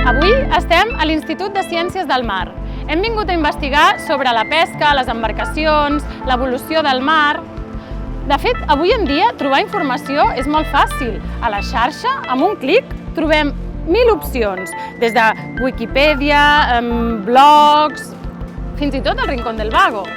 Avui estem a l'Institut de Ciències del Mar. Hem vingut a investigar sobre la pesca, les embarcacions, l'evolució del mar. De fet, avui en dia trobar informació és molt fàcil. A la xarxa, amb un clic, trobem 1000 opcions, des de Wikipedia, blogs, fins i tot el Rincón del Vago.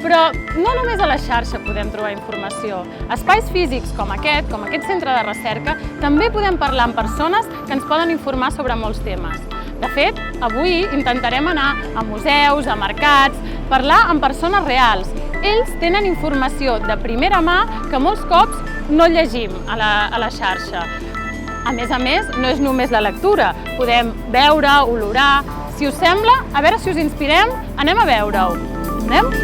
Però no només a la xarxa podem trobar informació. Espais físics com aquest centre de recerca, també podem parlar amb persones que ens poden informar sobre molts temes. De fet, avui intentarem anar a museus, a mercats, parlar amb persones reals. Ells tenen informació de primera mà que molts cops no llegim a la xarxa. A més, no és només la lectura. Podem veure, olorar. Si us sembla, a veure si us inspirem, anem a veure-ho. Anem?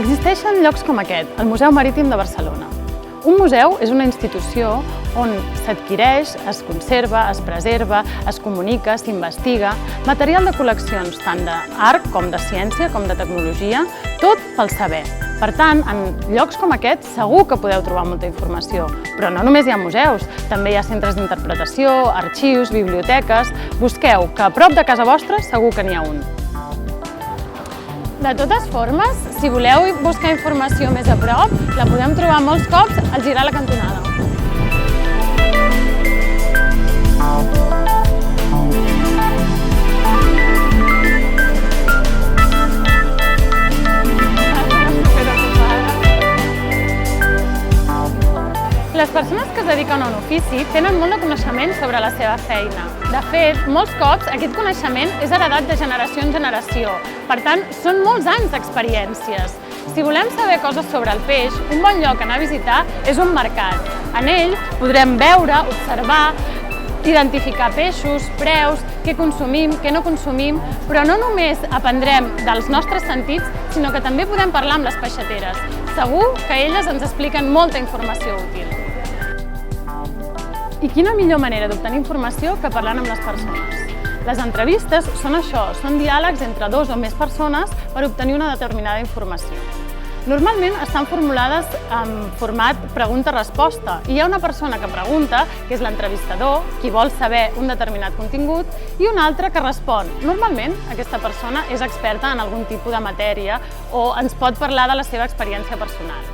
Existeixen llocs com aquest, el Museu Marítim de Barcelona. Un museu és una institució on s'adquireix, es conserva, es preserva, es comunica, s'investiga, material de col·leccions tant d'art com de ciència, com de tecnologia, tot pel saber. Per tant, en llocs com aquest segur que podeu trobar molta informació. Però no només hi ha museus, també hi ha centres d'interpretació, arxius, biblioteques. Busqueu, que a prop de casa vostra segur que n'hi ha un. De totes formes, si voleu buscar informació més a prop, la podem trobar molts cops al girar la cantonada. Les persones que es dediquen a un ofici tenen molt de coneixement sobre la seva feina. De fet, molts cops aquest coneixement és heredat de generació en generació. Per tant, són molts anys d'experiències. Si volem saber coses sobre el peix, un bon lloc a anar a visitar és un mercat. En ell podrem veure, observar, identificar peixos, preus, què consumim, què no consumim, però no només aprendrem dels nostres sentits, sinó que també podem parlar amb les peixateres. Segur que elles ens expliquen molta informació útil. I quina millor manera d'obtenir informació que parlant amb les persones? Les entrevistes són això, són diàlegs entre dos o més persones per obtenir una determinada informació. Normalment estan formulades en format pregunta-resposta i hi ha una persona que pregunta, que és l'entrevistador, qui vol saber un determinat contingut, i una altra que respon. Normalment aquesta persona és experta en algun tipus de matèria o ens pot parlar de la seva experiència personal.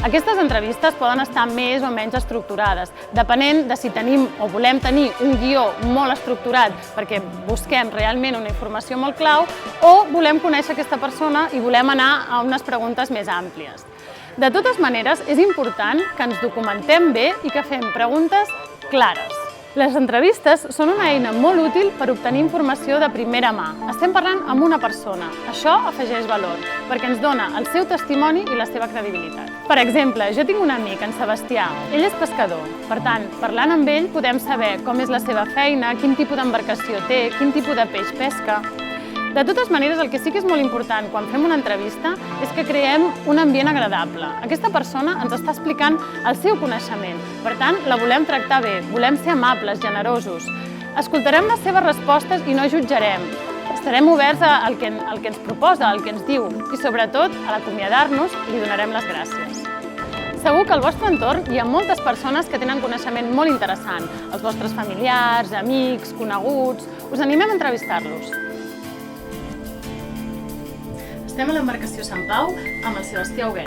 Aquestes entrevistes poden estar més o menys estructurades, depenent de si tenim o volem tenir un guió molt estructurat perquè busquem realment una informació molt clau o volem conèixer aquesta persona i volem anar a unes preguntes més àmplies. De totes maneres, és important que ens documentem bé i que fem preguntes clares. Les entrevistes són una eina molt útil per obtenir informació de primera mà. Estem parlant amb una persona. Això afegeix valor, perquè ens dona el seu testimoni i la seva credibilitat. Per exemple, jo tinc un amic, en Sebastià. Ell és pescador. Per tant, parlant amb ell podem saber com és la seva feina, quin tipus d'embarcació té, quin tipus de peix pesca. De totes maneres, el que sí que és molt important quan fem una entrevista és que creem un ambient agradable. Aquesta persona ens està explicant el seu coneixement. Per tant, la volem tractar bé, volem ser amables, generosos. Escoltarem les seves respostes i no jutjarem. Estarem oberts al que ens proposa, al que ens diu i, sobretot, a l'acomiadar-nos li donarem les gràcies. Segur que al vostre entorn hi ha moltes persones que tenen coneixement molt interessant. Els vostres familiars, amics, coneguts. Us animem a entrevistar-los. Estem a l'embarcació Sant Pau amb el Sebastià Huguet.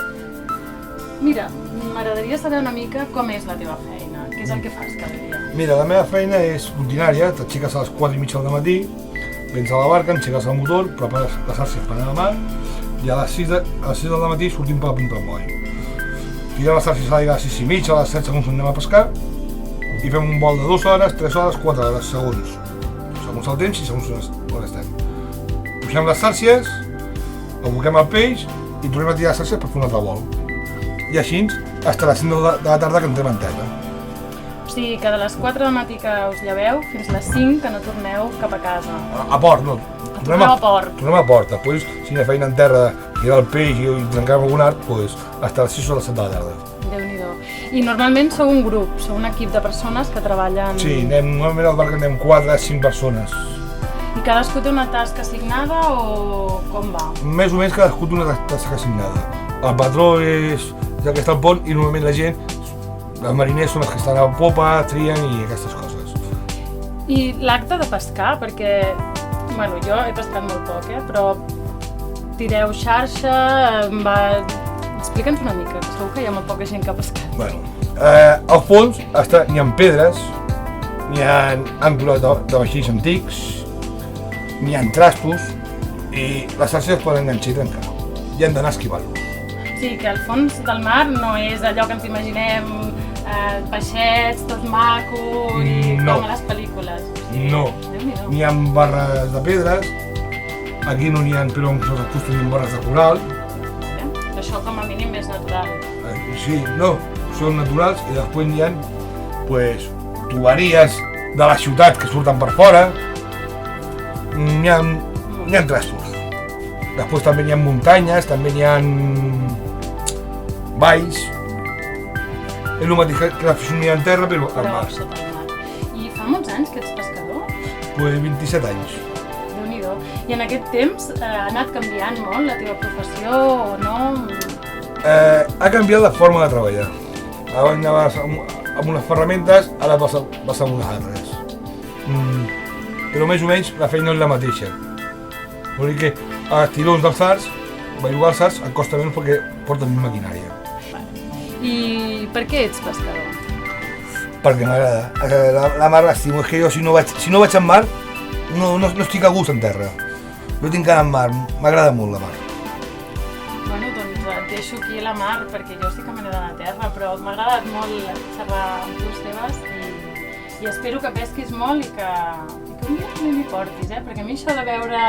Mira, m'agradaria saber una mica com és la teva feina, què és el que fas cada dia. Mira, la meva feina és rutinària, t'aixeques a les 4:30 del matí, vens a la barca, engegues el motor, prepares les arces per anar al mar i a les 6 del matí sortim per la punta del moll. Tirem les arces a l'aigua a les 6:30, a les 7 segons anem a pescar i fem un vol de 2 hores, 3 hores, 4 hores, segons el temps i segons on estem. Pugem les xàrcies, aboquem el peix i tornem a tirar les xàrcies per fer un altre vol. i així fins a les 5 de la tarda que entrem en terra. O sigui que de les 4 del matí que us lleveu fins les 5 que no torneu cap a casa. A port, no. Torneu a port. Tornem a port. Després, si hi ha feina en terra, tirar el peix i trencar algun art, doncs, fins a les 6 o les 7 de la tarda. Déu-n'hi-do. I normalment sou un grup, sou un equip de persones que treballen... Sí, normalment al barc anem 4 o 5 persones. I cadascú té una tasca assignada o com va? Més o menys cadascú té una tasca assignada. El patró és el que està al pont i normalment la gent, els mariners són els que estan a popa, trien i aquestes coses. I l'acte de pescar, perquè bueno, jo he pescat molt poc, però tireu xarxa, explica'ns una mica, que segur que hi ha molt poca gent que ha pescat. Bueno, al fons n'hi ha pedres, n'hi ha àncoles de vaixells antics, n'hi ha trastos i les xarxes es poden enganxar i trencar. I hem d'anar a esquivar-los. O sigui que el fons del mar no és allò que ens imaginem, peixets, tot maco i com a les pel·lícules. No, n'hi ha barres de pedres, aquí no n'hi ha però nosaltres tenim barres de coral. Això com a mínim és natural. Sí, no, són naturals i després n'hi ha tuberies de la ciutat que surten per fora, n'hi ha trastos. Després també n'hi ha muntanyes, també n'hi ha valls. És el mateix que la fissionia en terra, però al mar. Sota el mar. I fa molts anys que ets pescador? Pues 27 anys. Déu-n'hi-do. I en aquest temps ha anat canviant molt la teva professió o no? Ha canviat la forma de treballar. Abans anaves amb unes ferramentes, ara vas amb unes altres. Però més o menys la feina és la mateixa. Vol dir que als tirons dels arts, bellugar els arts, em costa menys perquè porten més maquinària. I per què ets pescador? Perquè m'agrada. La mar l'estimo. És que jo si no vaig al mar, no estic a gust en terra. Jo tinc cara en mar, m'agrada molt la mar. Bueno, doncs et deixo aquí a la mar perquè jo sí que m'he d'anar a terra, però m'ha agradat molt xerrar amb tu, Sebas, i espero que pesquis molt i que un dia també m'hi portis, perquè a mi això de veure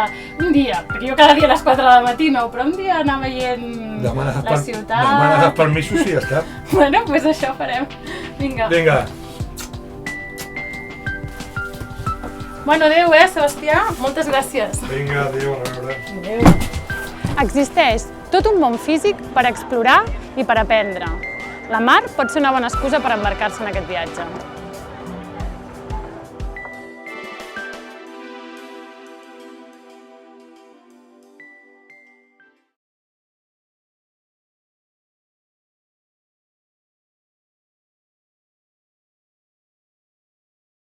un dia, perquè jo cada dia a les 4 del matí no, però un dia anar veient la ciutat... Demanes els permisos i ja està. Bueno, doncs això farem. Vinga. Vinga. Bueno, adéu, Sebastià? Moltes gràcies. Vinga, adéu, a reveure. Adéu. Existeix tot un món físic per explorar i per aprendre. La mar pot ser una bona excusa per embarcar-se en aquest viatge.